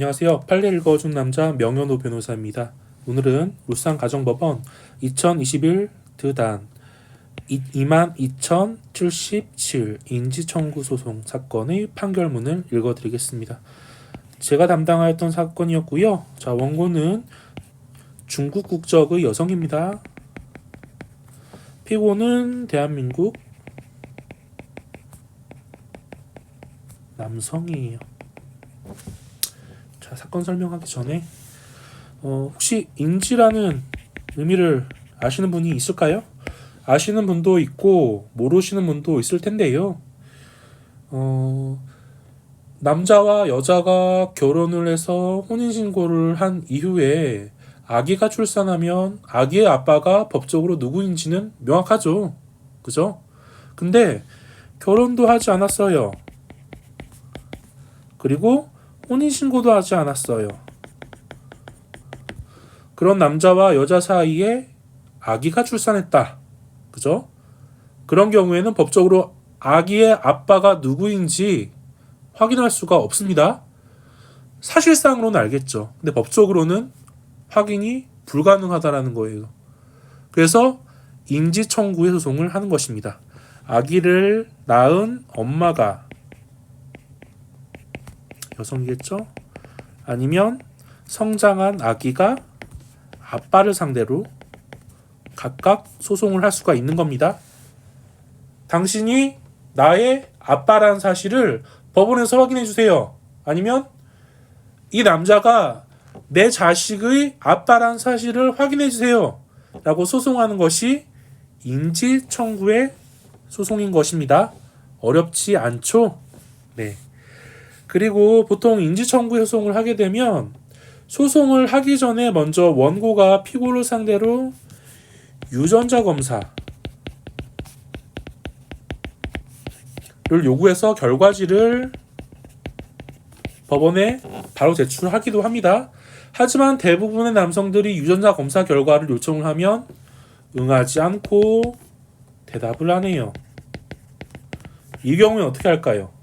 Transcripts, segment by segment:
안녕하세요. 판례 읽어준 남자 명현호 변호사입니다. 오늘은 울산가정법원 2021 드단 22,077 인지청구 소송 사건의 판결문을 읽어드리겠습니다. 제가 담당하였던 사건이었고요. 자, 원고는 중국 국적의 여성입니다. 피고는 대한민국 남성이에요. 자, 사건 설명하기 전에 혹시 인지라는 의미를 아시는 분이 있을까요? 아시는 분도 있고 모르시는 분도 있을 텐데요. 남자와 여자가 결혼을 해서 혼인신고를 한 이후에 아기가 출산하면 아기의 아빠가 법적으로 누구인지는 명확하죠. 그죠? 근데 결혼도 하지 않았어요. 그리고 혼인신고도 하지 않았어요. 그런 남자와 여자 사이에 아기가 출산했다. 그죠? 그런 경우에는 법적으로 아기의 아빠가 누구인지 확인할 수가 없습니다. 사실상으로는 알겠죠. 근데 법적으로는 확인이 불가능하다라는 거예요. 그래서 인지청구의 소송을 하는 것입니다. 아기를 낳은 엄마가 여성이겠죠? 아니면 성장한 아기가 아빠를 상대로 각각 소송을 할 수가 있는 겁니다. 당신이 나의 아빠라는 사실을 법원에서 확인해 주세요. 아니면 이 남자가 내 자식의 아빠라는 사실을 확인해 주세요. 라고 소송하는 것이 인지청구의 소송인 것입니다. 어렵지 않죠? 네. 그리고 보통 인지청구 소송을 하게 되면 소송을 하기 전에 먼저 원고가 피고를 상대로 유전자 검사를 요구해서 결과지를 법원에 바로 제출하기도 합니다. 하지만 대부분의 남성들이 유전자 검사 결과를 요청을 하면 응하지 않고 대답을 안 해요. 이 경우에 어떻게 할까요?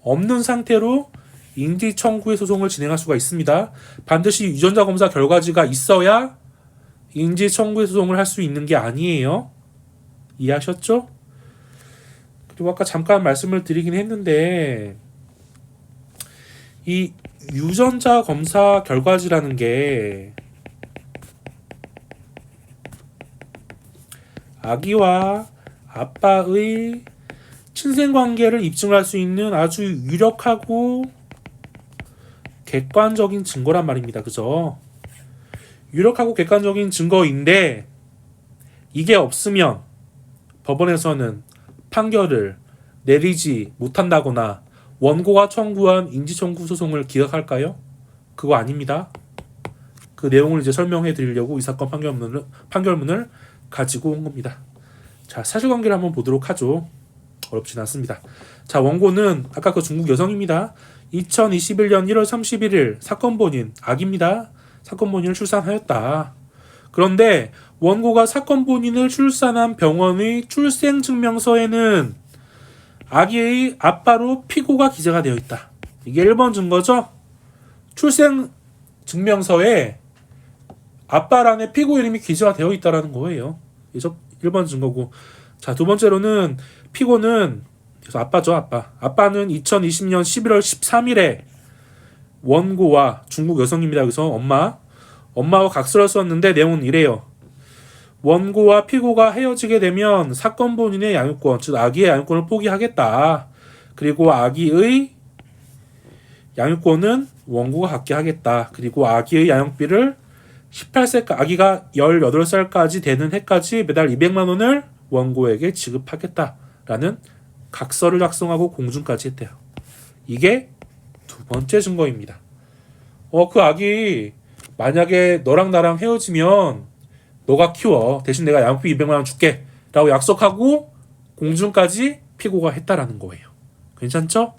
없는 상태로 인지청구의 소송을 진행할 수가 있습니다. 반드시 유전자 검사 결과지가 있어야 인지청구의 소송을 할 수 있는 게 아니에요. 이해하셨죠? 그리고 아까 잠깐 말씀을 드리긴 했는데 이 유전자 검사 결과지라는 게 아기와 아빠의 친생관계를 입증할 수 있는 아주 유력하고 객관적인 증거란 말입니다. 그죠? 유력하고 객관적인 증거인데 이게 없으면 법원에서는 판결을 내리지 못한다거나 원고가 청구한 인지청구 소송을 기각할까요? 그거 아닙니다. 그 내용을 이제 설명해 드리려고 이 사건 판결문을 가지고 온 겁니다. 자, 사실관계를 한번 보도록 하죠. 어렵진 않습니다. 자, 원고는 아까 그 중국 여성입니다. 2021년 1월 31일 사건 본인 아기입니다. 사건 본인을 출산하였다. 그런데 원고가 사건 본인을 출산한 병원의 출생증명서에는 아기의 아빠로 피고가 기재가 되어 있다. 이게 1번 증거죠. 출생증명서에 아빠란에 피고 이름이 기재가 되어 있다는 거예요. 이게 1번 증거고. 자, 두 번째로는 피고는 그래서 아빠죠, 아빠. 아빠는 2020년 11월 13일에 원고와 중국 여성입니다. 그래서 엄마와 각서를 썼는데 내용은 이래요. 원고와 피고가 헤어지게 되면 사건 본인의 양육권, 즉 아기의 양육권을 포기하겠다. 그리고 아기의 양육권은 원고가 갖게 하겠다. 그리고 아기의 양육비를 18세 아기가 18살까지 되는 해까지 매달 200만 원을 원고에게 지급하겠다라는 각서를 작성하고 공증까지 했대요. 이게 두 번째 증거입니다. 그 아기 만약에 너랑 나랑 헤어지면 너가 키워. 대신 내가 양육비 200만 원 줄게. 라고 약속하고 공증까지 피고가 했다라는 거예요. 괜찮죠?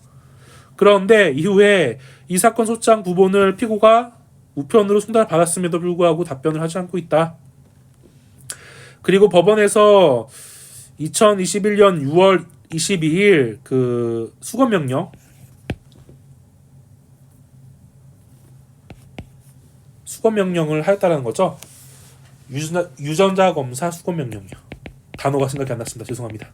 그런데 이후에 이 사건 소장 부본을 피고가 우편으로 송달받았음에도 불구하고 답변을 하지 않고 있다. 그리고 법원에서 2021년 6월 22일 그 수검명령 수거 명령을 하였다는 거죠. 유전자 검사 수거 명령이요. 단어가 생각이 안 났습니다. 죄송합니다.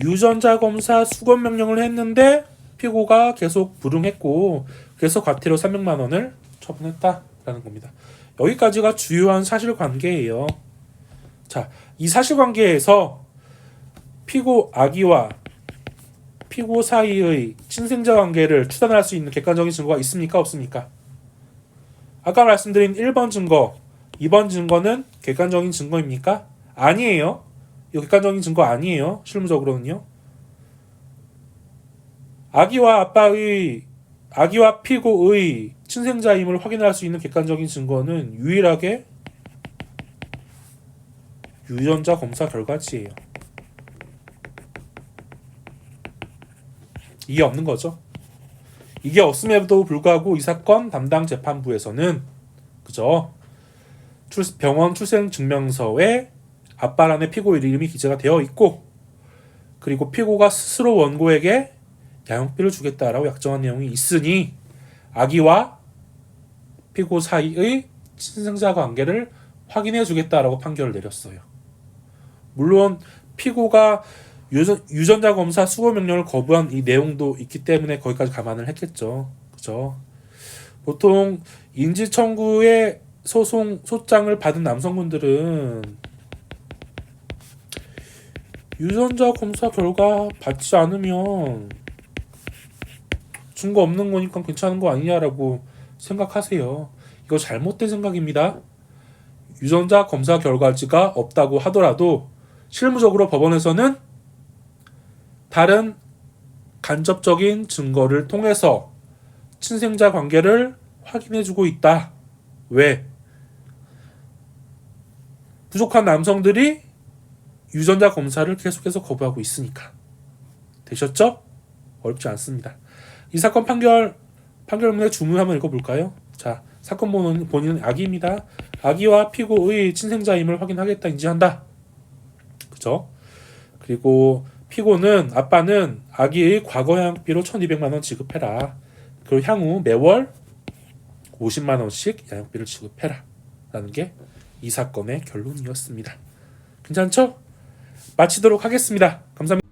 유전자 검사 수거 명령을 했는데 피고가 계속 불응했고 그래서 과태료 300만 원을 처분했다라는 겁니다. 여기까지가 주요한 사실관계예요. 자, 이 사실관계에서 피고 아기와 피고 사이의 친생자 관계를 추단할 수 있는 객관적인 증거가 있습니까? 없습니까? 아까 말씀드린 1번 증거, 2번 증거는 객관적인 증거입니까? 아니에요. 이거 객관적인 증거 아니에요. 실무적으로는요. 아기와 피고의 친생자임을 확인할 수 있는 객관적인 증거는 유일하게 유전자 검사 결과지예요. 이게 없는 거죠. 이게 없음에도 불구하고 이 사건 담당 재판부에서는 그죠? 병원 출생 증명서에 아빠란의 피고 이름이 기재가 되어 있고 그리고 피고가 스스로 원고에게 양육비를 주겠다라고 약정한 내용이 있으니 아기와 피고 사이의 친생자 관계를 확인해 주겠다라고 판결을 내렸어요. 물론 피고가 유전자 검사 수거 명령을 거부한 이 내용도 있기 때문에 거기까지 감안을 했겠죠. 그죠? 보통 인지청구의 소장을 받은 남성분들은 유전자 검사 결과 받지 않으면 증거 없는 거니까 괜찮은 거 아니냐라고 생각하세요. 이거 잘못된 생각입니다. 유전자 검사 결과지가 없다고 하더라도 실무적으로 법원에서는 다른 간접적인 증거를 통해서 친생자 관계를 확인해주고 있다. 왜? 부족한 남성들이 유전자 검사를 계속해서 거부하고 있으니까. 되셨죠? 어렵지 않습니다. 이 사건 판결문의 주문 한번 읽어볼까요? 자, 사건 본인은 아기입니다. 아기와 피고의 친생자임을 확인하겠다, 인지한다. 그죠? 그리고 피고는 아빠는 아기의 과거 양육비로 1,200만 원 지급해라. 그리고 향후 매월 50만 원씩 양육비를 지급해라. 라는 게 이 사건의 결론이었습니다. 괜찮죠? 마치도록 하겠습니다. 감사합니다.